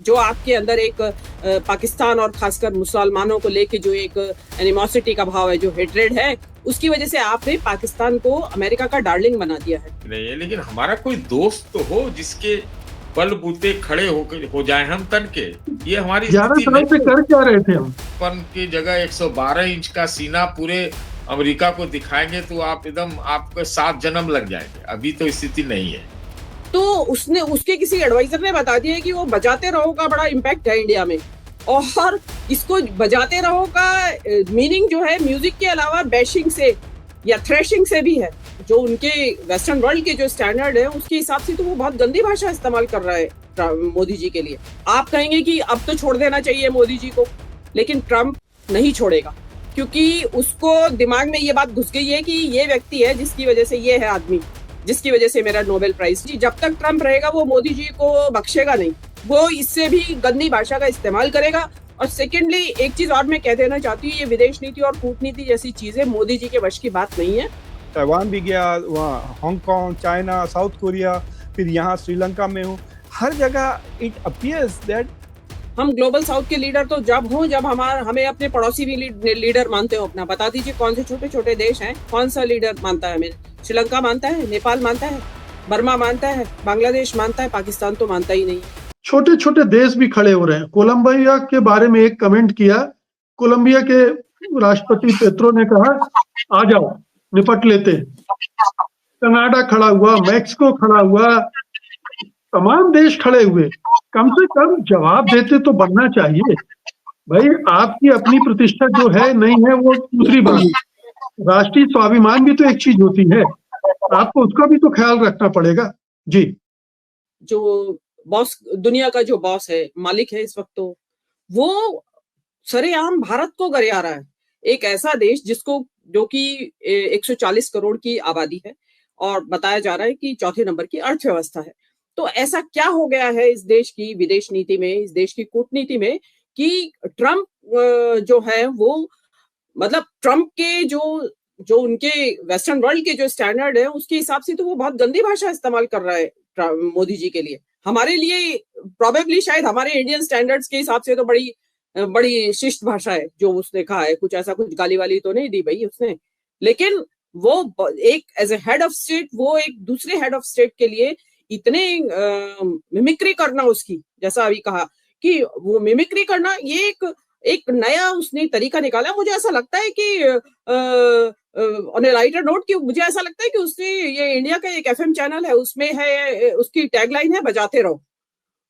जो आपके अंदर एक पाकिस्तान और खासकर मुसलमानों को लेके जो एक एनिमोसिटी का भाव है, जो हेट्रेड है, उसकी वजह से आपने पाकिस्तान को अमेरिका का डार्लिंग बना दिया है। नहीं है, लेकिन हमारा कोई दोस्त तो हो जिसके बलबूते खड़े हो जाए हम तन के। ये हमारी 11 स्थिति साल से नहीं कर क्या रहे थे हम? पन की जगह 112 इंच का सीना पूरे अमेरिका को दिखाएंगे तो आप एकदम आपको 7 जन्म लग जाएंगे। अभी तो स्थिति नहीं है। तो उसने उसके किसी एडवाइजर ने बता दिया कि वो बजाते रहो का बड़ा इम्पैक्ट है इंडिया में, और इसको बजाते रहो का मीनिंग जो है म्यूजिक के अलावा बैशिंग से या थ्रेशिंग से भी है। जो उनके वेस्टर्न वर्ल्ड के जो स्टैंडर्ड है उसके हिसाब से तो वो बहुत गंदी भाषा इस्तेमाल कर रहा है मोदी जी के लिए। आप कहेंगे कि अब तो छोड़ देना चाहिए मोदी जी को, लेकिन ट्रम्प नहीं छोड़ेगा, क्योंकि उसको दिमाग में ये बात घुस गई है कि ये व्यक्ति है जिसकी वजह से, ये है आदमी जिसकी वजह से मेरा नोबेल प्राइज। जब तक ट्रम्प रहेगा वो मोदी जी को बख्शेगा नहीं, वो इससे भी गंदी भाषा का इस्तेमाल करेगा। और सेकेंडली एक चीज और मैं कह देना चाहती हूँ, ये विदेश नीति और कूटनीति जैसी चीजें मोदी जी के वश की बात नहीं है। ताइवान भी गया, वहाँ हांगकांग, चाइना, साउथ कोरिया, फिर यहाँ श्रीलंका में हूँ, हर जगह इट अपीयर्स दैट हम ग्लोबल साउथ के लीडर तो जब हों जब हमें अपने पड़ोसी भी लीडर मानते हो। अपना बता दीजिए कौन से छोटे छोटे देश हैं, कौन सा लीडर मानता है हमें? श्रीलंका मानता है, नेपाल मानता है, बर्मा मानता है, बांग्लादेश मानता है, पाकिस्तान तो मानता ही नहीं। छोटे छोटे देश भी खड़े हो रहे हैं। कोलंबिया के बारे में एक कमेंट किया, कोलंबिया के राष्ट्रपति पेट्रो ने कहा आ जाओ निपट लेते। कनाडा खड़ा हुआ, मैक्सिको खड़ा हुआ, तमाम देश खड़े हुए। कम से कम जवाब देते तो बनना चाहिए भाई। आपकी अपनी प्रतिष्ठा जो है नहीं है वो दूसरी बात। राष्ट्रीय स्वाभिमान भी तो एक चीज होती है, आपको उसका भी तो ख्याल रखना पड़ेगा। जी, जो बॉस, दुनिया का जो बॉस है, मालिक है इस वक्त, तो वो सरेआम भारत को गरिया रहा है। एक ऐसा देश जिसको, जो कि 140 करोड़ की आबादी है और बताया जा रहा है कि चौथे नंबर की अर्थव्यवस्था है। तो ऐसा क्या हो गया है इस देश की विदेश नीति में, इस देश की कूटनीति में, कि ट्रम्प जो है वो, मतलब ट्रम्प के जो उनके वेस्टर्न वर्ल्ड के जो स्टैंडर्ड है उसके हिसाब से तो वो बहुत गंदी भाषा इस्तेमाल कर रहा है मोदी जी के लिए। हमारे लिए प्रोबेबली शायद हमारे इंडियन स्टैंडर्ड्स के हिसाब से तो बड़ी शिष्ट भाषा है जो उसने कहा है। कुछ ऐसा कुछ गाली वाली तो नहीं दी भाई उसने, लेकिन वो एक as a head of state, वो एक दूसरे हेड ऑफ स्टेट के लिए इतने मिमिक्री करना उसकी, जैसा अभी कहा कि वो मिमिक्री करना, ये एक नया उसने तरीका निकाला। मुझे ऐसा लगता है कि ऑन ए लाइटर नोट, कि मुझे ऐसा लगता है कि उसने, ये इंडिया का एक एफएम चैनल है उसमें है, उसकी टैगलाइन है बजाते रहो।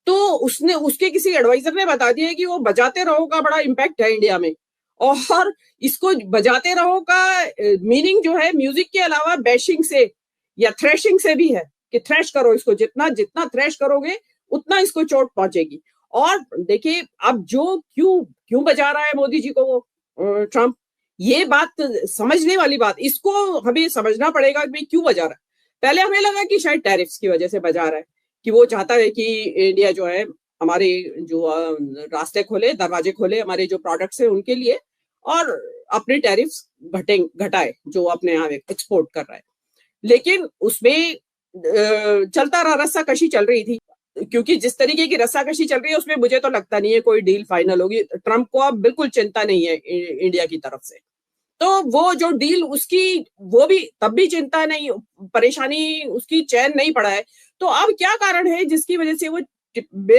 तो उसने, उसके किसी एडवाइजर ने बता दिया कि वो बजाते रहो का बड़ा इम्पैक्ट है इंडिया में, और इसको बजाते रहो का मीनिंग जो है म्यूजिक के अलावा बैशिंग से या थ्रेशिंग से भी है, कि थ्रेश करो इसको, जितना जितना थ्रेश करोगे उतना इसको चोट पहुंचेगी। और देखिए अब जो क्यों बजा रहा है मोदी जी को वो ट्रम्प, ये बात समझने वाली बात, इसको हमें समझना पड़ेगा कि भाई क्यों बजा रहा है। पहले हमें लगा कि शायद टैरिफ्स की वजह से बजा रहा है, कि वो चाहता है कि इंडिया जो है हमारे जो रास्ते खोले, दरवाजे खोले हमारे जो प्रोडक्ट्स है उनके लिए, और अपने टैरिफ्स घटाए जो अपने यहाँ एक्सपोर्ट कर रहा है। लेकिन उसमें चलता रहा, रस्साकशी चल रही थी, क्योंकि जिस तरीके की रस्साकशी चल रही है उसमें मुझे तो लगता नहीं है कोई डील फाइनल होगी। ट्रम्प को अब बिल्कुल चिंता नहीं है इंडिया की तरफ से, तो वो जो डील उसकी, वो भी तब भी चिंता नहीं, परेशानी उसकी चैन नहीं पड़ा है। तो अब क्या कारण है जिसकी वजह से वो,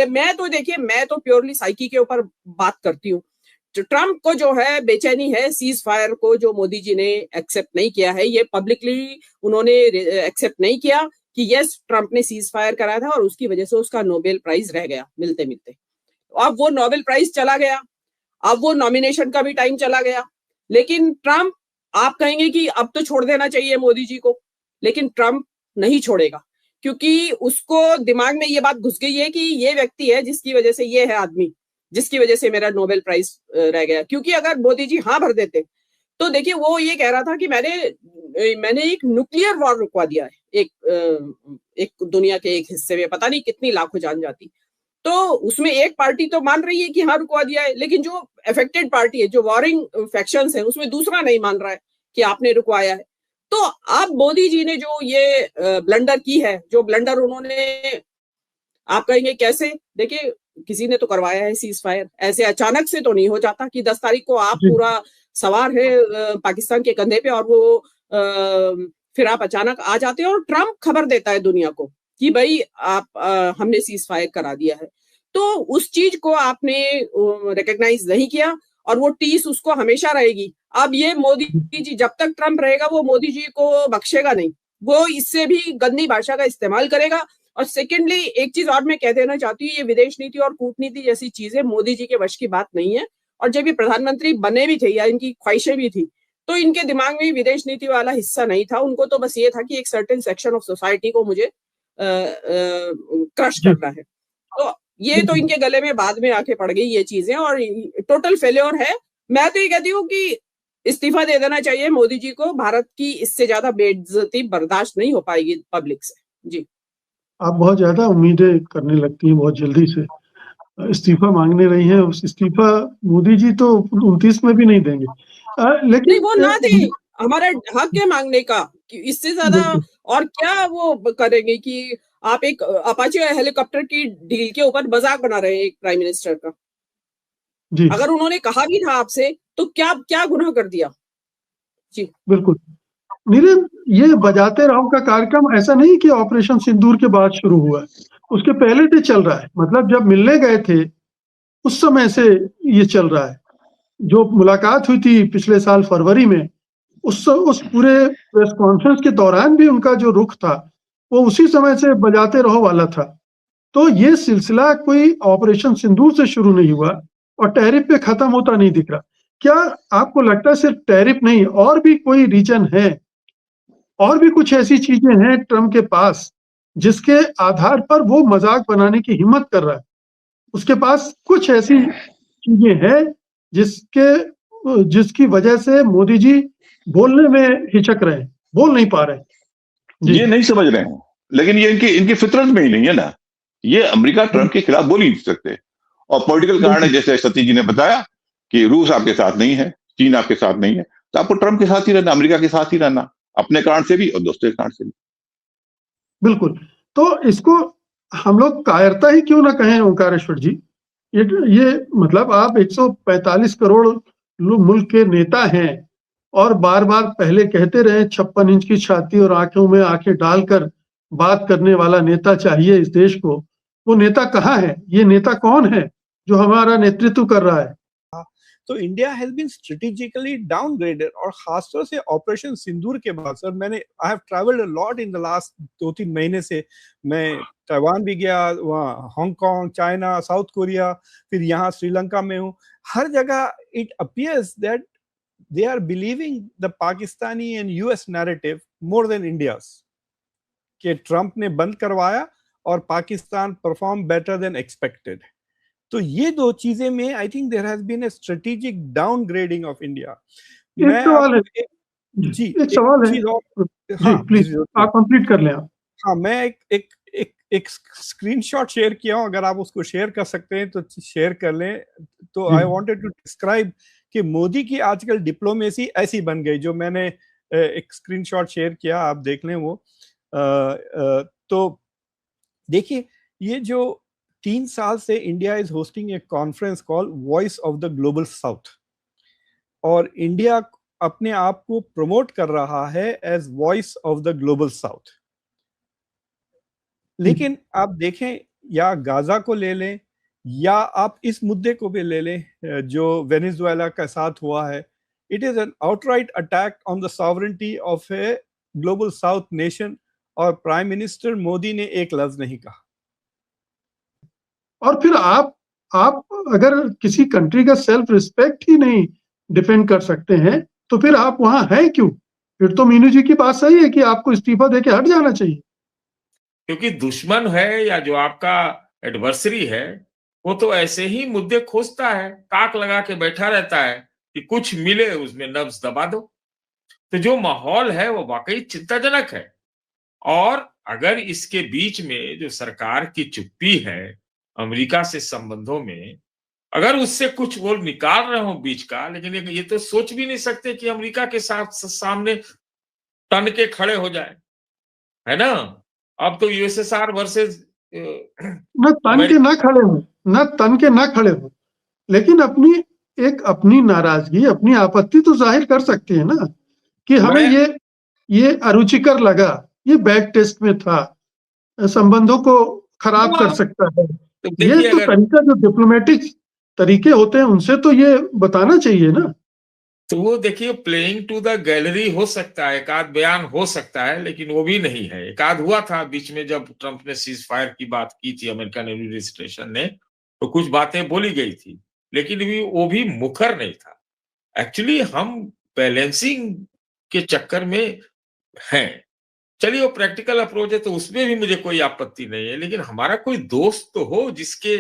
मैं तो देखिए, मैं तो प्योरली साइकी के ऊपर बात करती हूँ। ट्रम्प को जो है बेचैनी है सीज फायर को, जो मोदी जी ने एक्सेप्ट नहीं किया है, ये पब्लिकली उन्होंने एक्सेप्ट नहीं किया कि यस ट्रम्प ने सीज फायर कराया था और उसकी वजह से उसका नोबेल प्राइज रह गया मिलते मिलते। अब वो नोबेल प्राइज चला गया, अब वो नॉमिनेशन का भी टाइम चला गया। लेकिन ट्रम्प, आप कहेंगे कि अब तो छोड़ देना चाहिए मोदी जी को, लेकिन ट्रम्प नहीं छोड़ेगा, क्योंकि उसको दिमाग में ये बात घुस गई है कि ये व्यक्ति है जिसकी वजह से, ये है आदमी जिसकी वजह से मेरा नोबेल प्राइज रह गया। क्योंकि अगर मोदी जी हाँ भर देते तो देखिए, वो ये कह रहा था कि मैंने एक न्यूक्लियर वॉर रुकवा दिया है एक दुनिया के एक हिस्से में, पता नहीं कितनी लाखों जान जाती। तो उसमें एक पार्टी तो मान रही है कि हाँ रुकवा दिया है, लेकिन जो अफेक्टेड पार्टी है, जो वॉरिंग फैक्शंस है, उसमें दूसरा नहीं मान रहा है कि आपने रुकवाया है। तो अब मोदी जी ने जो ये ब्लंडर की है, जो ब्लंडर उन्होंने आप कहेंगे कैसे? देखिए, किसी ने तो करवाया है सीज फायर, ऐसे अचानक से तो नहीं हो जाता कि 10 तारीख को आप जी पूरा सवार है पाकिस्तान के कंधे पे और वो फिर आप अचानक आ जाते हो और ट्रम्प खबर देता है दुनिया को कि भाई आप हमने सीज फायर करा दिया है। तो उस चीज को आपने रिकॉग्नाइज नहीं किया और वो टीस उसको हमेशा रहेगी। अब ये मोदी जी, जब तक ट्रम्प रहेगा वो मोदी जी को बख्शेगा नहीं, वो इससे भी गंदी भाषा का इस्तेमाल करेगा। और सेकेंडली एक चीज और मैं कह देना चाहती हूँ, ये विदेश नीति और कूटनीति जैसी चीजें मोदी जी के वश की बात नहीं है। और जब ये प्रधानमंत्री बने भी थे या इनकी ख्वाहिशें भी थी, तो इनके दिमाग में विदेश नीति वाला हिस्सा नहीं था। उनको तो बस ये था कि एक सर्टेन सेक्शन ऑफ सोसाइटी को मुझे क्रश जी करना है। तो ये तो बिल्कुल इनके गले में बाद में आके पड़ गई ये चीजें और टोटल फेल्योर है। मैं तो ये कहती हूँ कि इस्तीफा दे देना चाहिए मोदी जी को। भारत की इससे ज्यादा बेइज्जती बर्दाश्त नहीं हो पाएगी पब्लिक से। जी, आप बहुत ज्यादा उम्मीदें करने लगती हैं बहुत जल्दी से। इस्तीफा मांगने रही हैं, उस इस्तीफा मोदी जी तो 29 में भी नहीं देंगे। नहीं लेकिन वो ना दे, हमारा हक है मांगने का कि इससे ज्यादा बिल्कुल और क्या वो करेंगे कि आप एक अपाचे हेलीकॉप्टर की डील के ऊपर मजाक बना रहे हैं एक प्राइम मिनिस्टर का। जी अगर उन्होंने कहा भी था आपसे तो क्या क्या गुनाह कर दिया? जी, बिल्कुल। नीरज, ये बजाते रहो का कार्यक्रम ऐसा नहीं कि ऑपरेशन सिंदूर के बाद शुरू हुआ है, उसके पहले से चल रहा है। मतलब जब मिलने गए थे उस समय से ये चल रहा है। जो मुलाकात हुई थी पिछले साल फरवरी में, उस पूरे प्रेस कॉन्फ्रेंस के दौरान भी उनका जो रुख था वो उसी समय से बजाते रहो वाला था। तो ये सिलसिला कोई ऑपरेशन सिंदूर से शुरू नहीं हुआ और टैरिफ पे खत्म होता नहीं दिख रहा। क्या आपको लगता है सिर्फ टैरिफ नहीं और भी कोई रीजन है, और भी कुछ ऐसी चीजें हैं ट्रम्प के पास जिसके आधार पर वो मजाक बनाने की हिम्मत कर रहा है? उसके पास कुछ ऐसी चीजें हैं जिसकी वजह से मोदी जी बोलने में हिचक रहे हैं, बोल नहीं पा रहे हैं। जी ये नहीं समझ रहे हैं, लेकिन ये इनकी फितरत में ही नहीं है ना। ये अमेरिका ट्रम्प के खिलाफ बोल ही नहीं सकते और पॉलिटिकल कारण है, जैसे सतीश जी ने बताया कि रूस आपके साथ नहीं है, चीन आपके साथ नहीं है, तो आपको ट्रम्प के साथ ही रहना, अमेरिका के साथ ही रहना, अपने कारण से भी और दोस्तों के कारण से भी। बिल्कुल। तो इसको हम लोग कायरता ही क्यों ना कहें ओंकारेश्वर जी। ये मतलब आप 145 करोड़ मुल्क के नेता हैं और बार बार पहले कहते रहे 56 इंच की छाती और आंखों में आंखें डालकर बात करने वाला नेता चाहिए इस देश को। वो नेता कहाँ है? ये नेता कौन है जो हमारा नेतृत्व कर रहा है? तो India has been strategically downgraded और खासतौर से ऑपरेशन सिंदूर के बाद sir I have travelled a lot in the last 2-3 महीने से। मैं ताइवान भी गया, वहाँ हांगकांग, चाइना, साउथ कोरिया, फिर यहाँ श्रीलंका में हूँ। हर जगह it appears that they are believing the Pakistani and US narrative more than India's, कि ट्रम्प ने बंद करवाया और Pakistan perform better than expected. तो ये दो चीजें में I think there has been a strategic downgrading of India. मैं सवाल है जी एक सवाल है चीज और जी हाँ प्लीज आप कंप्लीट कर लें आप। हाँ, मैं एक स्क्रीनशॉट शेयर किया हूं, अगर आप उसको शेयर कर सकते हैं तो शेयर कर लें। तो आई वांटेड टू डिस्क्राइब कि मोदी की आजकल डिप्लोमेसी ऐसी बन गई, जो मैंने एक स्क्रीनशॉट शेयर किया, आप देख लें वो। तो देखिए, ये जो 3 साल से India is hosting a conference call voice of the global south, और इंडिया अपने आप को प्रमोट कर रहा है as voice of the global south. लेकिन आप देखें, या गाजा को ले लें या आप इस मुद्दे को भी ले लें जो वेनेजुएला का साथ हुआ है, it is an outright attack on the sovereignty of a global south nation, और प्राइम मिनिस्टर मोदी ने एक लफ्ज नहीं कहा। और फिर आप अगर किसी कंट्री का सेल्फ रिस्पेक्ट ही नहीं डिफेंड कर सकते हैं तो फिर आप वहां हैं क्यों? फिर तो मीनू जी की बात सही है कि आपको इस्तीफा देके हट जाना चाहिए। क्योंकि दुश्मन है या जो आपका एडवर्सरी है वो तो ऐसे ही मुद्दे खोजता है, ताक लगा के बैठा रहता है कि कुछ मिले उसमें नब्ज दबा दो। तो जो माहौल है वो वाकई चिंताजनक है। और अगर इसके बीच में जो सरकार की चुप्पी है अमेरिका से संबंधों में, अगर उससे कुछ वो निकाल रहे हो बीच का, लेकिन ये तो सोच भी नहीं सकते कि अमेरिका के साथ सामने तन के खड़े हो जाए, है ना? अब तो यूएसएसआर वर्सेस न तन के न खड़े हो, न तन के न खड़े हो, लेकिन अपनी नाराजगी, अपनी आपत्ति तो जाहिर कर सकते हैं ना, कि हमें ये अरुचिकर लगा, ये बैड टेस्ट में था, संबंधों को खराब कर सकता है। ये तो तरीका, जो डिप्लोमेटिक तरीके होते हैं, उनसे तो ये बताना चाहिए ना। तो वो देखिए, प्लेइंग टू द गैलरी हो सकता है, एक आध बयान हो सकता है, लेकिन वो भी नहीं है। एक आध हुआ था बीच में, जब ट्रंप ने सीज फायर की बात की थी, अमेरिकन एडमिनिस्ट्रेशन ने, तो कुछ बातें बोली गई थी, लेकिन वो भी मुखर नहीं था। एक्चुअली हम बैलेंसिंग के चक्कर में हैं। चलिए, वो प्रैक्टिकल अप्रोच है, तो उसमें भी मुझे कोई आपत्ति नहीं है, लेकिन हमारा कोई दोस्त तो हो जिसके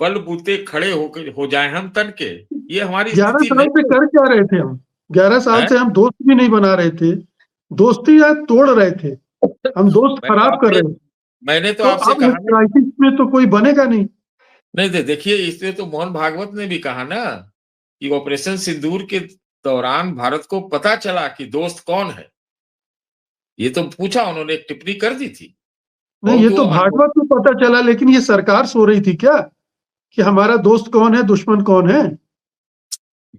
बलबूते खड़े हो जाए हम तन के। ये हमारी 11 स्थिति साल नहीं से कर क्या रहे थे हम? 11 साल से हम दोस्त भी नहीं बना रहे थे, दोस्ती या तोड़ रहे थे, हम दोस्त खराब कर रहे थे। मैंने तो आपसे अब कहा क्राइसिस में तो कोई बनेगा नहीं। नहीं, देखिए, इसलिए तो मोहन भागवत ने भी कहा ना कि ऑपरेशन सिंदूर के दौरान भारत को पता चला कि दोस्त कौन है। ये तो पूछा, उन्होंने एक टिप्पणी कर दी थी। नहीं, ये तो भागवत को पता चला, लेकिन ये सरकार सो रही थी क्या कि हमारा दोस्त कौन है, दुश्मन कौन है?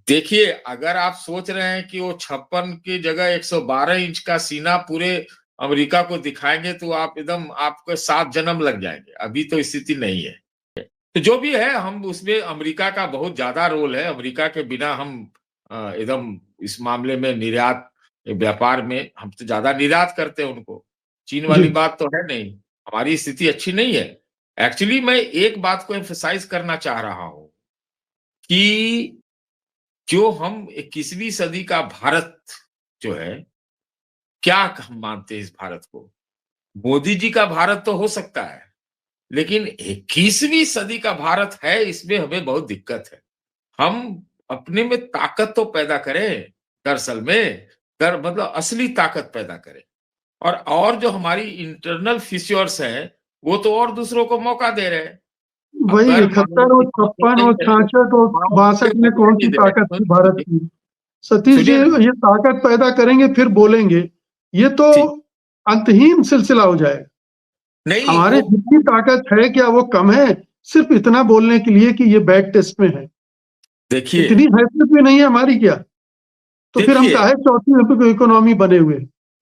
देखिए, अगर आप सोच रहे हैं कि वो 56 की जगह 112 इंच का सीना पूरे अमेरिका को दिखाएंगे, तो आप एकदम, आपको 7 जन्म लग जाएंगे। अभी तो स्थिति नहीं है। तो जो भी है, हम उसमें अमेरिका का बहुत ज्यादा रोल है। अमेरिका के बिना हम एकदम इस मामले में निर्यात व्यापार में हम तो ज्यादा निर्यात करते हैं उनको। चीन वाली बात तो है नहीं, हमारी स्थिति अच्छी नहीं है। एक्चुअली मैं एक बात को एम्फसाइज करना चाह रहा हूं कि जो हम 21वीं सदी का भारत जो है, क्या हम मानते हैं इस भारत को? मोदी जी का भारत तो हो सकता है, लेकिन 21वीं सदी का भारत है, इसमें हमें बहुत दिक्कत है। हम अपने में ताकत तो पैदा करें, दरअसल में मतलब असली ताकत पैदा करें, और जो हमारी इंटरनल फीचर्स हैं, वो तो और दूसरों को मौका दे रहे हैं। वही 71 और 56 और 66 और 62 में कौन सी ताकत थी भारत की? सतीश जी, ये ताकत पैदा करेंगे फिर बोलेंगे, ये तो अंतहीन सिलसिला हो जाएगा। नहीं, हमारे जितनी ताकत है, क्या वो कम है सिर्फ इतना बोलने के लिए कि ये बैड टेस्ट में है? देखिए, इतनी हैसियत भी नहीं है हमारी क्या? तो फिर हम काहे चौथी इकोनॉमी बने हुए?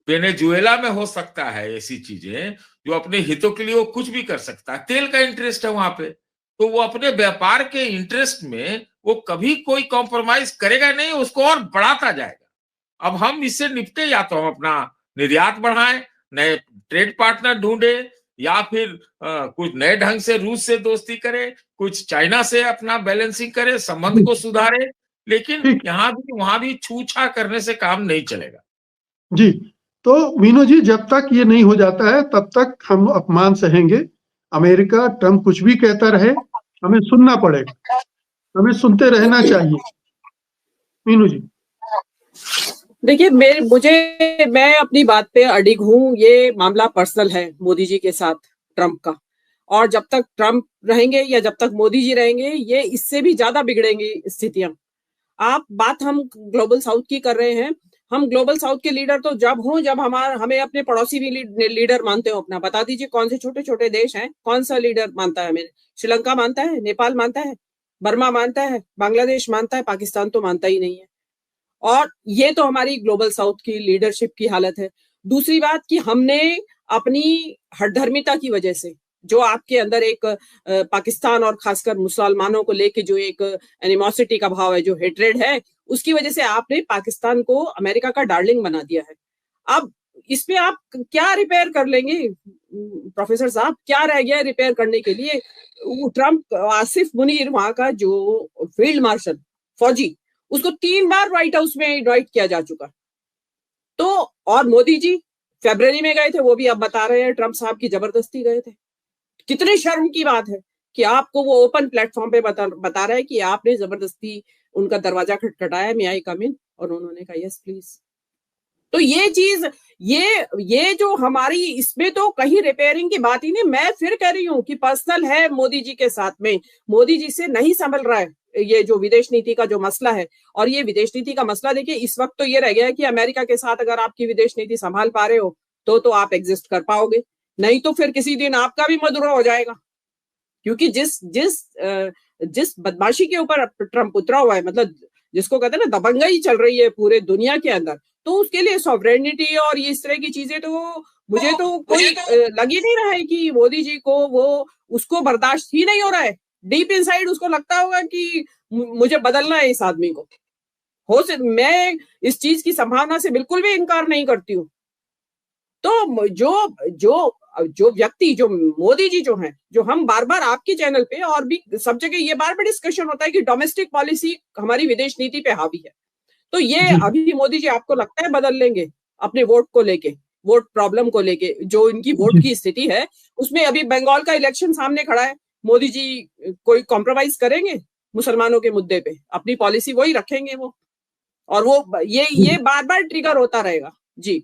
वेनेजुएला में हो सकता है ऐसी चीजें, जो अपने हितों के लिए वो कुछ भी कर सकता है। तेल का इंटरेस्ट है वहां पे, तो वो अपने व्यापार के इंटरेस्ट में वो कभी कोई कॉम्प्रोमाइज करेगा नहीं, उसको और बढ़ाता जाएगा। अब हम इससे निपटे, या तो हम अपना निर्यात बढ़ाएं, नए ट्रेड पार्टनर ढूंढे, या फिर कुछ नए ढंग से रूस से दोस्ती करे, कुछ चाइना से अपना बैलेंसिंग करे, संबंध को सुधारे। लेकिन यहाँ भी वहां भी छूछा करने से काम नहीं चलेगा। जी, तो मीनू जी, जब तक ये नहीं हो जाता है, तब तक हम अपमान सहेंगे। अमेरिका, ट्रंप कुछ भी कहता रहे, हमें सुनना पड़ेगा, हमें सुनते रहना चाहिए। मीनू जी, देखिए, मैं अपनी बात पे अडिग हूँ। ये मामला पर्सनल है मोदी जी के साथ ट्रंप का, और जब तक ट्रंप रहेंगे या जब तक मोदी जी रहेंगे, ये इससे भी ज्यादा बिगड़ेंगी स्थितियां। बात हम ग्लोबल साउथ की कर रहे हैं। हम ग्लोबल साउथ के लीडर तो जब हमें अपने पड़ोसी भी लीडर मानते हो अपना। बता दीजिए कौन से छोटे छोटे देश हैं, कौन सा लीडर मानता है हमें? श्रीलंका मानता है, नेपाल मानता है, बर्मा मानता है, बांग्लादेश मानता है, पाकिस्तान तो मानता ही नहीं है। और ये तो हमारी ग्लोबल साउथ की लीडरशिप की हालत है। दूसरी बात कि हमने अपनी हठधर्मिता की वजह से, जो आपके अंदर एक पाकिस्तान और खासकर मुसलमानों को लेके जो एक एनिमोसिटी का भाव है, जो हेट्रेड है, उसकी वजह से आपने पाकिस्तान को अमेरिका का डार्लिंग बना दिया है। अब इसमें आप क्या रिपेयर कर लेंगे प्रोफेसर साहब? क्या रह गया रिपेयर करने के लिए? ट्रंप, आसिफ मुनीर वहां का जो फील्ड मार्शल फौजी, उसको 3 बार व्हाइट हाउस में इनवाइट किया जा चुका। तो और मोदी जी फरवरी में गए थे, वो भी अब बता रहे हैं ट्रंप साहब की जबरदस्ती गए थे। कितनी शर्म की बात है कि आपको वो ओपन प्लेटफॉर्म पे बता रहा है कि आपने जबरदस्ती उनका दरवाजा खटखटाया, मे आई कम इन, और उन्होंने कहा यस प्लीज। तो ये चीज, ये जो हमारी, इसमें तो कहीं रिपेयरिंग की बात ही नहीं। मैं फिर कह रही हूँ कि पर्सनल है मोदी जी के साथ में, मोदी जी से नहीं संभल रहा है ये जो विदेश नीति का जो मसला है। और ये विदेश नीति का मसला देखिए, इस वक्त तो ये रह गया है कि अमेरिका के साथ अगर आपकी विदेश नीति संभाल पा रहे हो तो आप एग्जिस्ट कर पाओगे, नहीं तो फिर किसी दिन आपका भी मधुरा हो जाएगा, क्योंकि जिस बदमाशी के ऊपर ट्रम्प उतरा हुआ है, मतलब जिसको कहते हैं ना दबंगई चल रही है पूरे दुनिया के अंदर, तो उसके लिए सॉवरेनिटी और ये इस तरह की चीजें तो मुझे तो कोई लग ही नहीं रहा है कि मोदी जी को वो उसको बर्दाश्त ही नहीं हो रहा है। डीप इनसाइड उसको लगता होगा कि मुझे बदलना है इस आदमी को। मैं इस चीज की संभावना से बिल्कुल भी इनकार नहीं करती हूँ। तो जो व्यक्ति, जो मोदी जी जो हैं, जो हम बार बार आपके चैनल पे और भी सब जगह ये बार बार डिस्कशन होता है कि डोमेस्टिक पॉलिसी हमारी विदेश नीति पे हावी है, तो ये अभी मोदी जी आपको लगता है बदल लेंगे अपने वोट को लेके, वोट प्रॉब्लम को लेके? जो इनकी वोट की स्थिति है उसमें अभी बंगाल का इलेक्शन सामने खड़ा है, मोदी जी कोई कॉम्प्रोमाइज करेंगे मुसलमानों के मुद्दे पे? अपनी पॉलिसी वही रखेंगे वो, और वो ये बार बार ट्रिगर होता रहेगा। जी